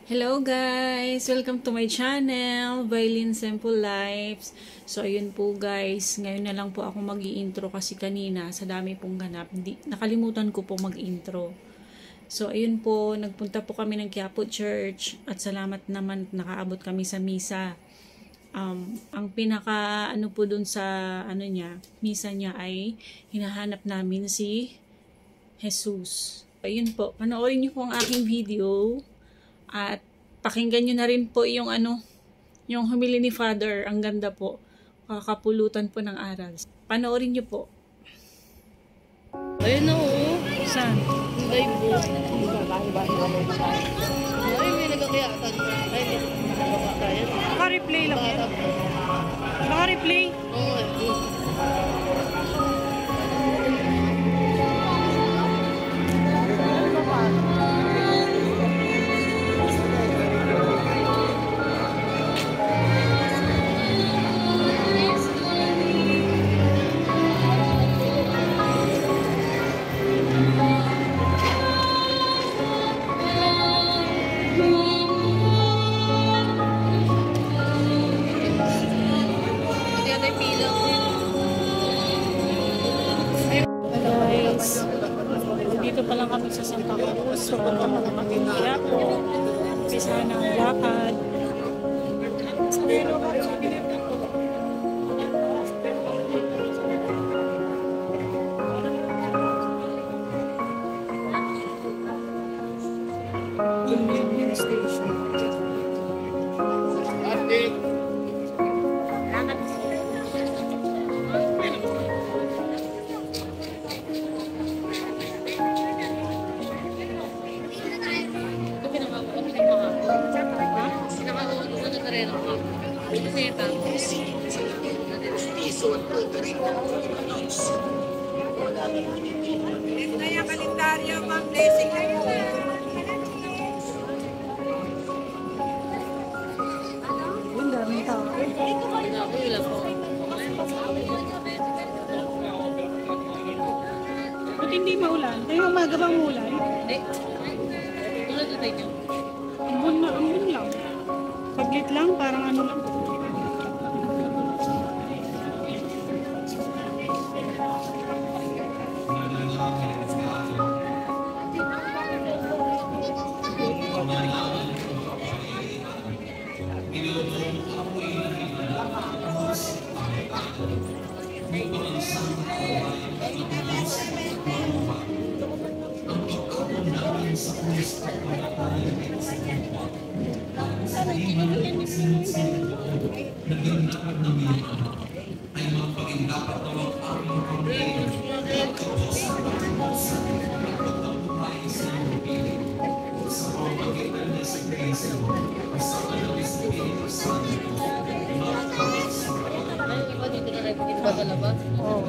Hello guys! Welcome to my channel, Violin Simple Lives. So ayun po guys, ngayon na lang po ako mag-i-intro kasi kanina sa dami pong ganap, nakalimutan ko po mag-intro. So ayun po, nagpunta po kami ng Quiapo Church at salamat naman nakaabot kami sa misa. Ang pinaka ano po dun sa misa niya ay hinahanap namin si Jesus. Ayun po, panoorin niyo po ang aking video. At pakinggan nyo na rin po yung yung humili ni Father. Ang ganda po. Kakapulutan po ng aral. Panoorin nyo po. Ayun na oh. Saan? Live po. Ay, may nagkakayatan. Ay, may nagkakayatan. Naka-replay lang yan. Naka-replay? Oo. Guys, dito pa lang kami sa Santa Cruz. So, punta pa kami ng Quiapo. Umpisa ng lakad. Union Station. Kaya kalendaryo, ma'am, blessing kayo. Ang daming tao. Ba't hindi maulan? Ay, umaga bang ulan? Hindi. Tulad na tayo. Ambon lang. Paglit lang, parang ano lang. Iba dito na live dito sa labas. Oo.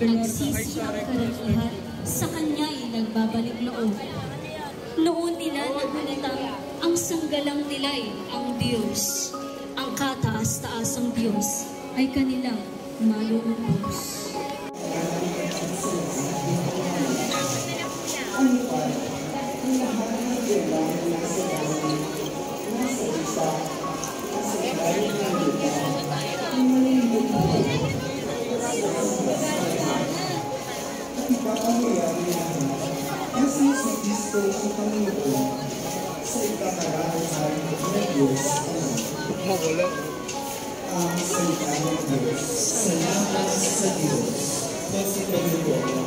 nagsisi ang karamihan, sa kanya'y nagbabalik loob. Noon nila nagunitang ang sanggalang nila'y ang Diyos. Ang kataas-taasang Diyos ay kanilang malulubos. Kasi si Kristo ang Panginoon sa ikakaraang ng Diyos ang salita ng Diyos. Salamat sa Diyos. Kasi Panginoon.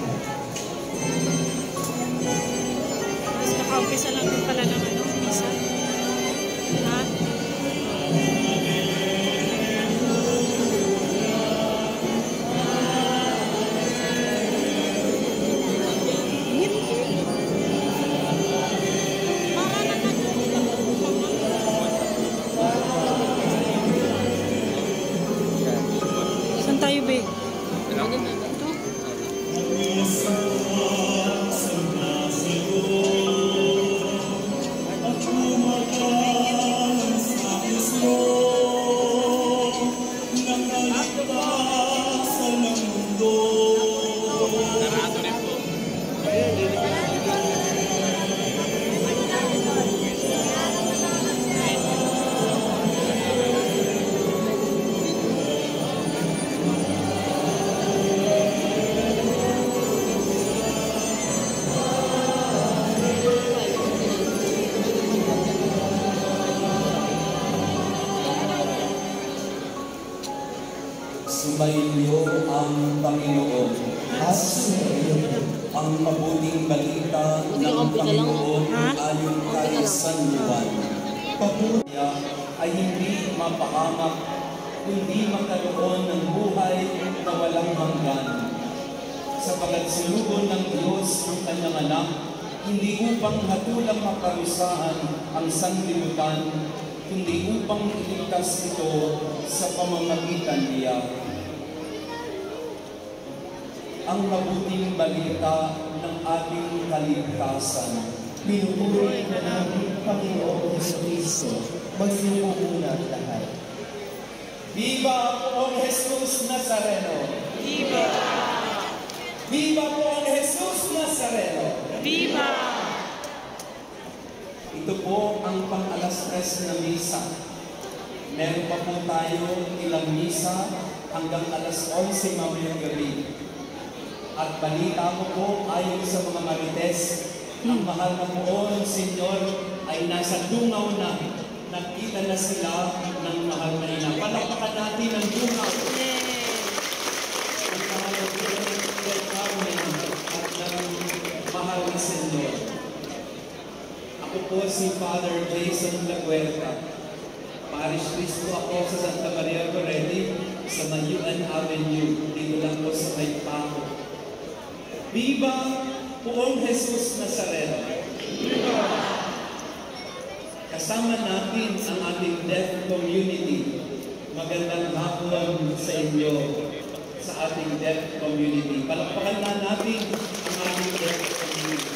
Mas nakaumpisa lang din pala ng misa. Ha? Saan tayo, be? Sumainyo ang Panginoon. Ang mabuting balita ng Panginoon ayon kay San Juan. Pagkaya ay hindi mapahamak, kundi magkaroon ng buhay na walang hanggan. Sapagat sinugon ng Diyos ang kanyang anak, hindi upang hatulang maparusahan ang sanglibutan, kundi upang iligtas ito sa pamamagitan niya. Ang mabuting balita ng ating kaligtasan. Pinupuri na namin Panginoon Kristo. Magsimulat lahat. Viva Poong Jesus Nazareno! Viva! Viva Poong Jesus Nazareno! Viva! Ito po ang pang-alas-3 na misa. Meron pa po tayo ilang misa hanggang alas 11 mamayang gabi. At balita ko po ayon sa mga marites, ang mahal na Poong Senyor ay nasa dungaw na. Nakita na sila ng mahal na ina. Palakpakan natin ang dungaw. Ang mahal na Poong at ng mahal na Senyor. Ako po si Father Jason Laguerta. Parish Priest po ako sa Santa Maria Goretti sa Mayuan Avenue. Dito lang po sa May Paco. Viva Poong Jesus Nazareno! Viva! Kasama natin ang ating deaf community. Magandang hapon sa inyo sa ating deaf community. Palakpakan na natin ang ating deaf community.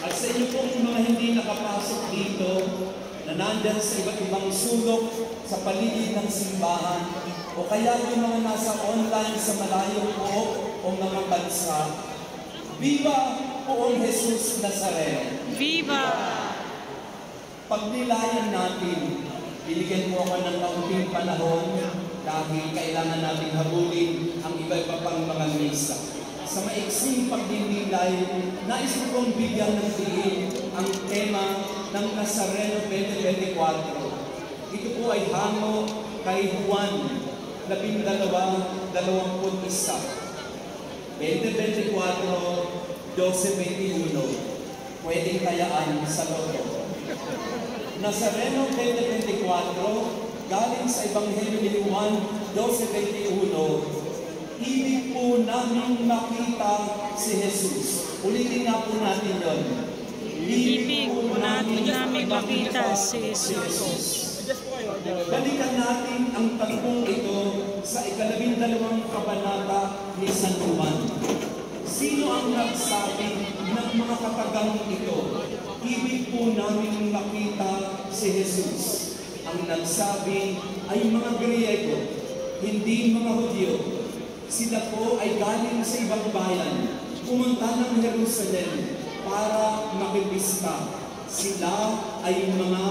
At sa inyo pong mga hindi nakapasok dito, na nandyan sa iba't ibang sulok sa paligid ng simbahan, o kaya yung mga nasa online sa malayong po o mga bansa, Viva Poong Jesus Nazareno! Viva! Pagnilayan natin, binigyan mo ako ng kaunting panahon dahil kailangan natin habulin ang iba-iba pang mga misa. Sa maiksing pagdinilay, nais ko kong bigyan ng diin ang tema ng Nazareno 2024. Ito po ay hango kay Juan 12:21. 2024, 12:21. Pwedeng tayaan sa loto. Nazareno 2024, galing sa Ebanghelyo ni Juan 12:21. Ibig po namin makita si Jesus. Ulitin nga po natin yun. Ibig po namin makita si Jesus. Balikan natin ang tatlong ito sa 12 kabanata ni San Juan. Sino ang nagsabi ng mga katagang ito? Ibig po namin makita si Jesus. Ang nagsabi ay mga Griego, hindi mga Hudyo. Sila po ay galing sa ibang bayan, pumunta ng Jerusalem para makipista. Sila ay mga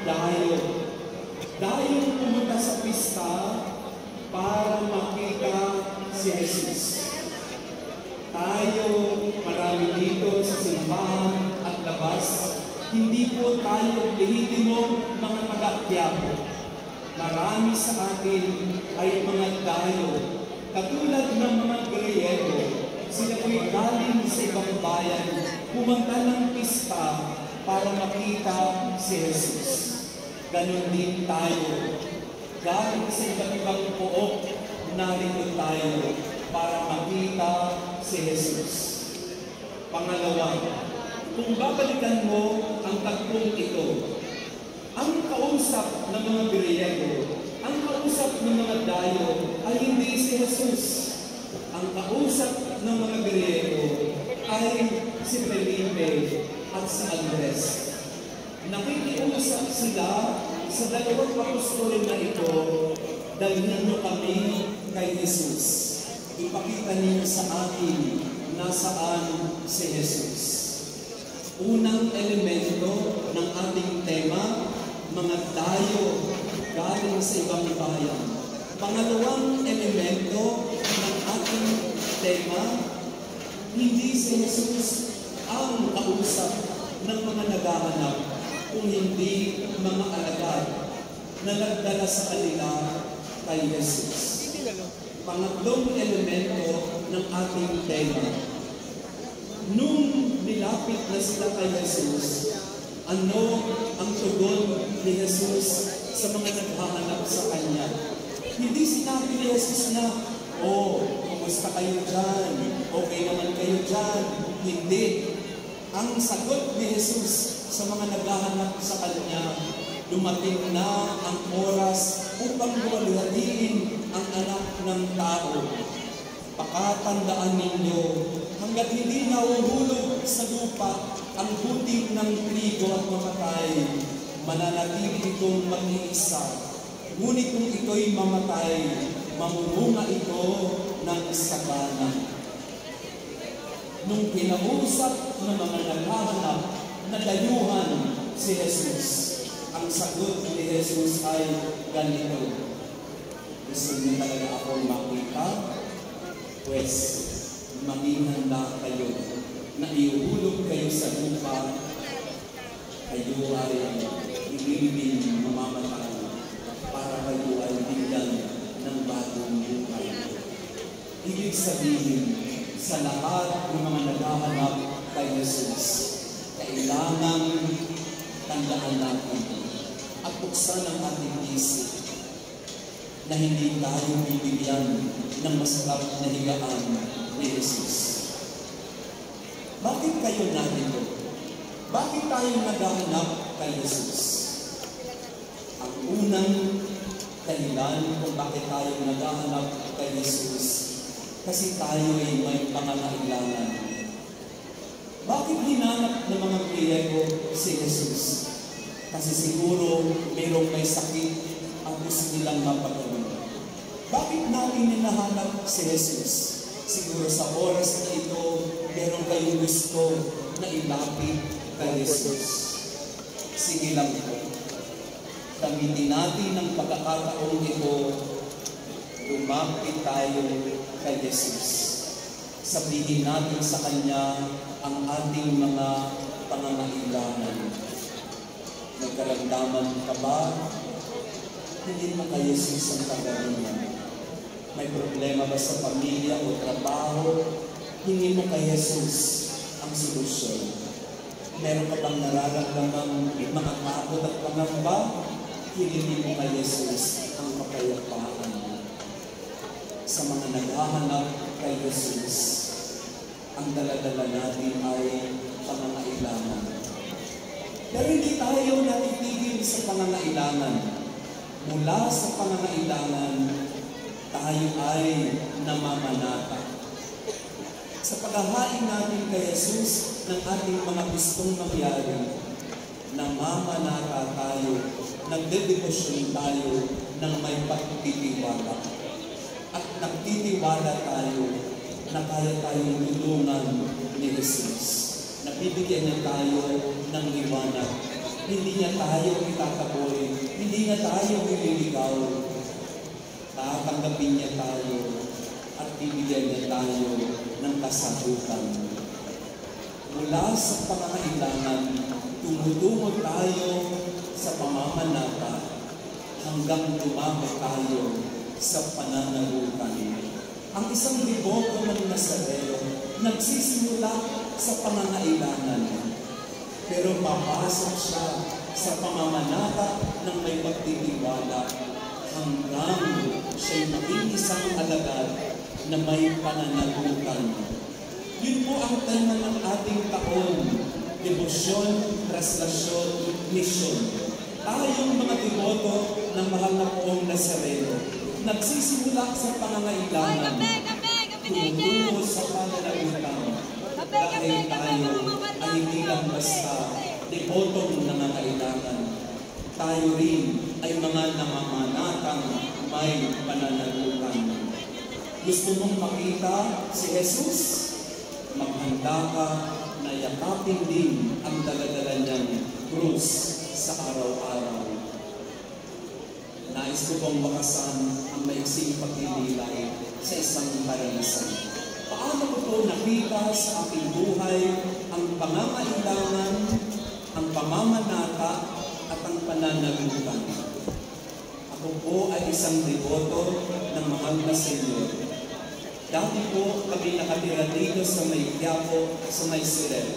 dayo. Dahil pumunta sa pista para makita si Jesus. Tayo, marami dito sa simbahan at labas, hindi po tayo lehitimo mga taga-Quiapo. Marami sa atin ay mga dayo. Katulad ng mga Griego, sila po'y galing sa ibang bayan, pumunta ng pista para makita si Jesus. Ganon din tayo. Galing sa iba't ibang pook, narito tayo para makita si Jesus. Pangalawa, kung babalikan mo ang tatlong ito, ang kausap ng mga Griego, ang kausap ng mga dayo ay hindi si Jesus. Ang kausap ng mga Griego ay si Felipe at si Andres. Nakikiusap sila sa dalawang apostol na ito, dalhin mo kami kay Jesus. Ipakita niyo sa atin nasaan si Jesus. Unang elemento ng ating tema, mga dayo galing sa ibang bayan. Pangalawang elemento ng ating tema, hindi si Jesus ang kausap ng mga naghahanap, kung hindi mga alagad na nagdala sa kanila kay Jesus. Pangatlong elemento ng ating tema, nung nilapit na sila kay Jesus, ano ang tugon ni Jesus sa mga naghahanap sa Kanya? Hindi sinabi ni Jesus na, kumusta kayo dyan? Okay naman kayo dyan? Hindi. Ang sagot ni Jesus sa mga naghahanap sa Kanya, dumating na ang oras upang buwalhatiin ang anak ng tao. Pakatandaan ninyo, hanggat hindi nahuhulog sa lupa ang buting ng trigo at mamatay, mananatili itong mag-iisa. Ngunit kung ito'y mamatay, mamumunga ito ng sagana. Nung kinausap ng mga naghahanap na dayuhan si Jesus, ang sagot ni Jesus ay ganito, gusto niyo talaga akong makita? Pues, maging handa kayo na iuhulog kayo sa lupa, kayo ay ibigin mamamatay para kayo ay bigyan ng bagong buhay. Ibig sabihin, sa lahat ng mga naghahanap kay Jesus, kailangan tandaan natin at buksan ang ating isip na hindi tayo bibigyan ng masarap na higaan ni Jesus. Bakit kayo narito? Bakit tayo naghahanap kay Jesus? Ang unang dahilan kung bakit tayo naghahanap kay Jesus, kasi tayo ay may pangangailangan. Bakit hinanap ng mga Griego si Jesus? Kasi siguro mayroong may sakit ang gusto nilang mapagawa. Bakit natin hinahanap si Jesus? Siguro sa oras na ito, meron kayong gusto na ilapit kay Jesus. Sige lang po. Gamitin natin ang pagkakataong ito, lumapit tayo kay Jesus. Sabihin natin sa Kanya ang ating mga pangangailangan. Nagkaramdaman ka ba? Hindi mo kay Jesus ang kagalingan. May problema ba sa pamilya o trabaho? Hindi mo kay Jesus ang solusyon. Meron ka bang nararamdaman mga takot at pangamba? Hindi mo kay Jesus ang kapayapaan. Sa mga naghahanap kay Jesus, ang daladala natin ay pangangailangan. Pero hindi tayo natitigil sa pangangailangan. Mula sa pangangailangan, tayo ay namamanata. Sa paghahain natin kay Jesus ng ating mga gustong mangyari, namamanata tayo, nagdedebosyon tayo ng may pagtitiwala. At nagtitiwala tayo na kaya tayong tulungan ni Jesus. Nabibigyan niya tayo ng liwanag. Hindi niya tayo itataboy. Hindi niya tayo ililigaw. Tatanggapin niya tayo at bibigyan niya tayo ng kasagutan. Mula sa pangangailangan, tumutungo tayo sa pamamanata hanggang dumami tayo sa pananagutan. Ang isang deboto ng Nazareno nagsisimula sa pangangailangan, pero papasok siya sa pamamanata ng may pagtitiwala hanggang siya'y maging isang alagad na may pananagutan. Yun po ang tema ng ating taon, debosyon, traslasyon, misyon. Tayong mga deboto ng mahal na poong Nazareno, nagsisimula sa pangangailangan, tumutungo sa pananagutan, dahil tayo ay hindi lang basta debotong nangangailangan. Tayo rin ay mga namamanatang may pananagutan. Gusto mong makita si Jesus? Maghanda ka na yakapin din ang daladala niyang krus sa araw-araw. Nais ko pong bakasan ang maiksing pagdidilay sa isang karanasan. Paano ko po nakita sa aking buhay ang pangangailangan, ang pamamanata, at ang pananagutan? Ako po ay isang deboto ng mahal na Senyor. Dati po kami nakatira dito sa may Quiapo, sa may Siret.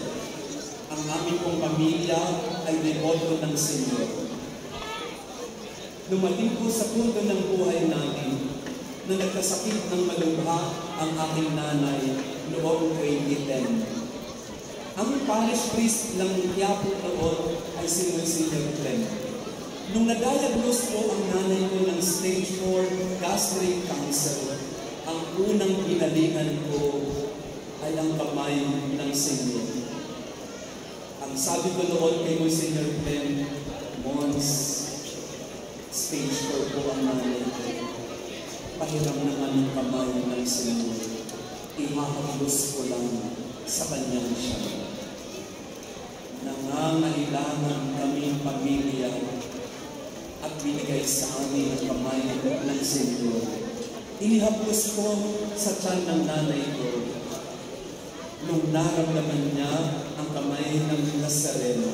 Ang aming pong pamilya ay deboto ng Senyor. Dumating po sa punto ng buhay natin na nagkasakit ng malubha ang aking nanay noong 2010. Ang parish priest ng Quiapo noon ay si Monsignor Clem. Nung na-diagnose po ang nanay ko ng stage 4 gastric cancer, ang unang ginalingan ko ay ang kamay ng Senyor. Ang sabi ko noon kay Monsignor Clem, Mons, stage 4 po ang nanay ko. Pahiram naman ang kamay ng Senyor. Ihahagos ko lang sa kanyang siya. Nangangailangan kaming pamilya at binigay sa amin ang kamay ng Senyor. Inihapos ko sa tiyan ng nanay ko nung naramdaman niya ang kamay ng Nazareno.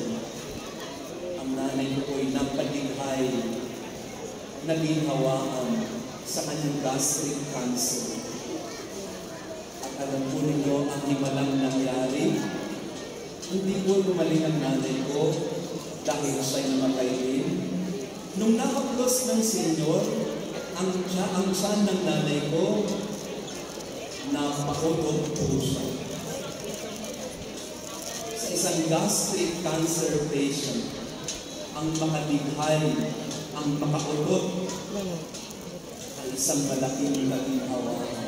Ang nanay ko po'y napalighay, naginhawaan sa kanyang gastric cancer. At alam po ninyo ang himalang nangyari, hindi po gumaling ang nanay ko dahil siya'y namatay din. Nung nakaplos ng Senyor, ang tiyan ng nanay ko, napautot po siya. Sa isang gastric cancer patient, ang makalighay, ang makautot, ay isang malaking kaginhawaan.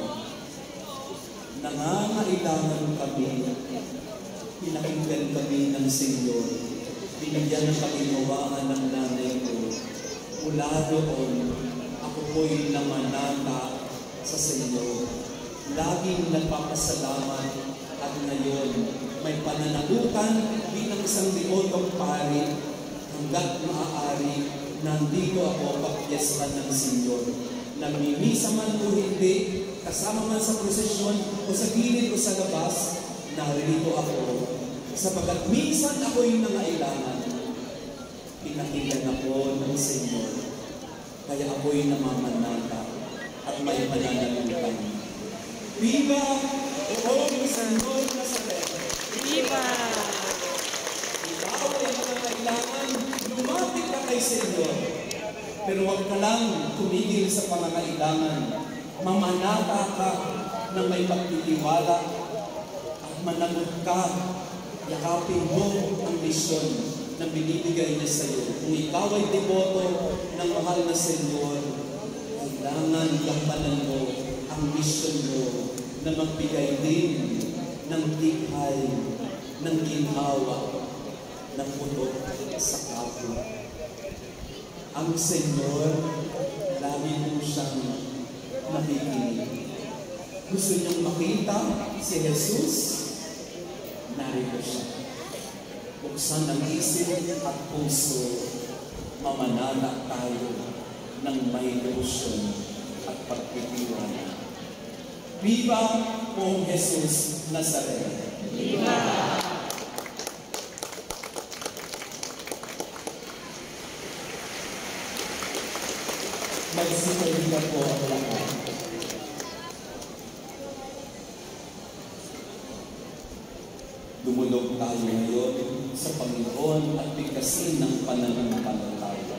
Nangangailangan kami, pinakinggan kami ng Senyor, binigyan ng kaginhawaan ng nanay ko. Mula doon, ako po'y namanata sa Senyor. Laging nagpapasalamat at ngayon may pananagutan bilang isang debotong pari hanggat maaari nandito ako pagpiesta ng Senyor. Namimisa man o hindi, kasama man sa prosesyon o sa gilid o sa labas, narito ako. Sapagat minsan ako'y nangailangan, pinakinggan ako ng Senyor. Kaya ako'y namamanata at may pananagutan. Viva o Senyor Nazareno! Viva! Ikaw ay nangangailangan, lumapit ka kay Senyor. Pero huwag ka lang tumigil sa pangangailangan. Mamanata ka ng may pagtitiwala at managot ka. Yakapin mo ang misyon na binibigay niya sa iyo. kung ikaw ay deboto ng mahal na Senyor, kailangan gampanan mo ang misyon mo na magbigay din ng tikhay, ng ginhawa, ng putot sa kapwa. Ang Senyor, lagi mo siyang nakikinig. Gusto niyong makita si Jesus? Narito siya. Buksan ang isip at puso, mamanala tayo ng may devotion at pagtitiwala. Viva Poong Jesus Nazareno! Viva! Magsikalina po ang lahat. Lumulog tayo ngayon sa Panginoon at bigkasin ng pananampalataya.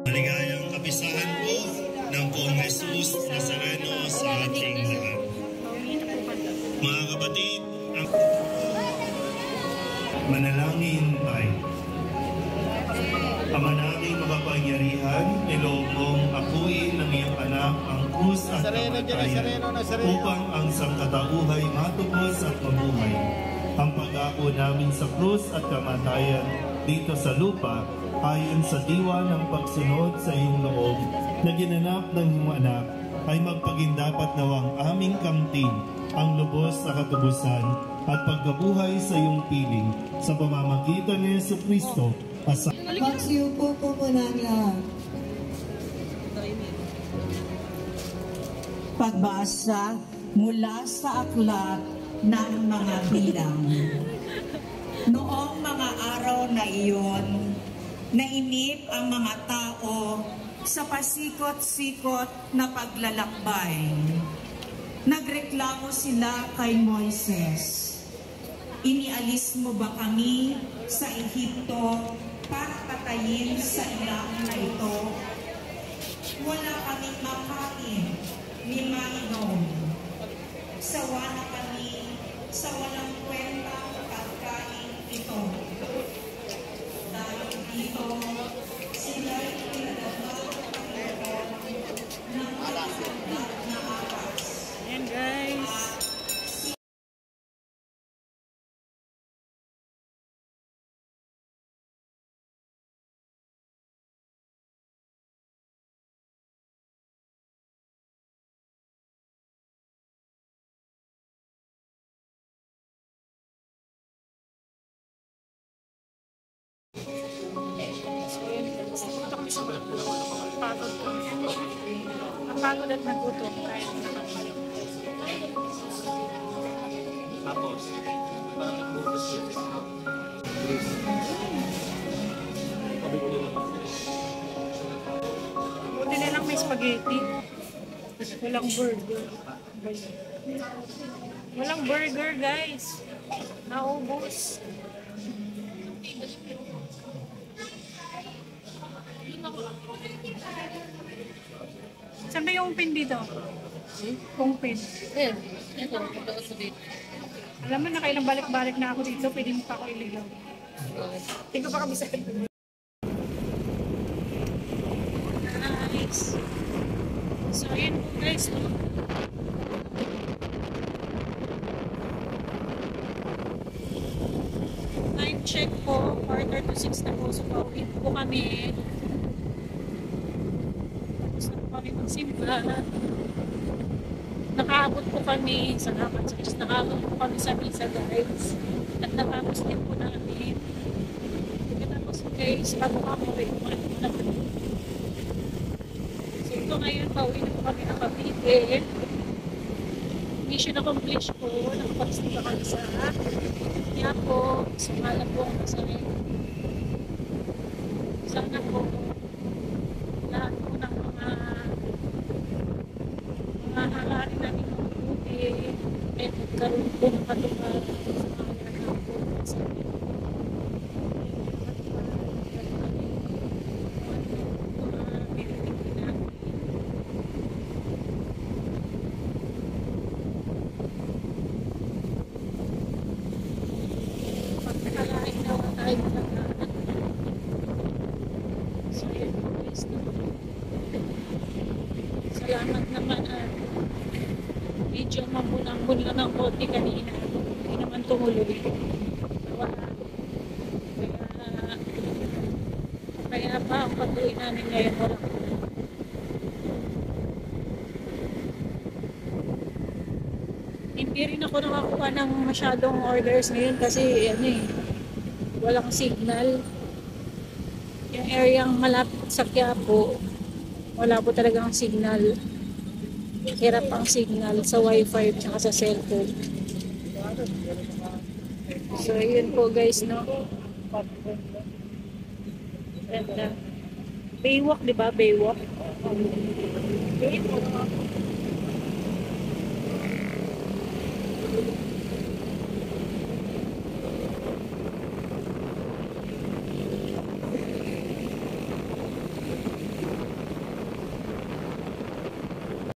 Maligayang kapisahan po ng Poong Jesus Nazareno sa ating lahat. Mga kapatid, manalangin tayo. Ama naming makapangyarihan, niloob mong akuin ng iyong anak ang krus at kamatayan upang ang sangkatauhay matubos at mabuhay. Ang pag-ako namin sa krus at kamatayan dito sa lupa ayon sa diwa ng pagsunod sa iyong loob na ginanap ng iyong anak ay magpagindapat nawang aming kamtin ang lubos sa katubusan at pagkabuhay sa iyong piling sa pamamagitan ni Jesucristo. Magsiupo po muna ang lahat. Pagbasa mula sa aklat ng mga bilang. Noong mga araw na iyon, nainip ang mga tao sa pasikot-sikot na paglalakbay. Nagreklamo sila kay Moises. Inialis mo ba kami sa Ehipto para patayin sa ilang na ito? Wala kaming makain ni mainom. Sawa na kami sa walang kwentang pagkain ito. Dahil dito, sila'y pinagabang ng malasagdat na akas. Ayan guys. Napagod at nagutom kahit nakapagod. Buti na lang may spaghetti. Walang burger. Walang burger, guys. Naubos. Saan ba yung pin dito? Kung pin. Eh, ito, pagdakas mo dito. Alam mo, nakailang balik-balik na ako dito. Pwede mo pa ako iligaw. Hindi ko pa kami sa nice. So, ayun po guys. No? Time check po. 4:36 na po. So, pauwi po kami. Tapos na po kami magsimba. Nakaabot po kami. Salamat sa Diyos. Nakaabot po kami sa Misa guys. At natapos din po namin. Tapos guys, bago kami kumain po na po. So ito ngayon, pauwi na po kami ng Cavite. Mission accomplished po. Nakapag-stay pa kami sa Quiapo. Sumala po ang masakit. Sana po lahat po ng mga hangarin namin mabuti at magkaroon po ng katuparan sa mga anak po sa amin. Pagkakalain na tayo ng so yun po guys, no? Salamat naman at medyo mabulang-bulang ng konti kanina. Hindi naman tumuloy. Wala. Kaya pa ang patuloy namin ngayon walang. Hindi rin ako nakakuha ng masyadong orders ngayon kasi walang signal. Yung areang malapit sa Quiapo, wala po talagang signal. Hirap ang signal sa wifi at sa cellphone. So, yun po guys, no? And, Baywalk, di ba? Baywalk. Baywalk.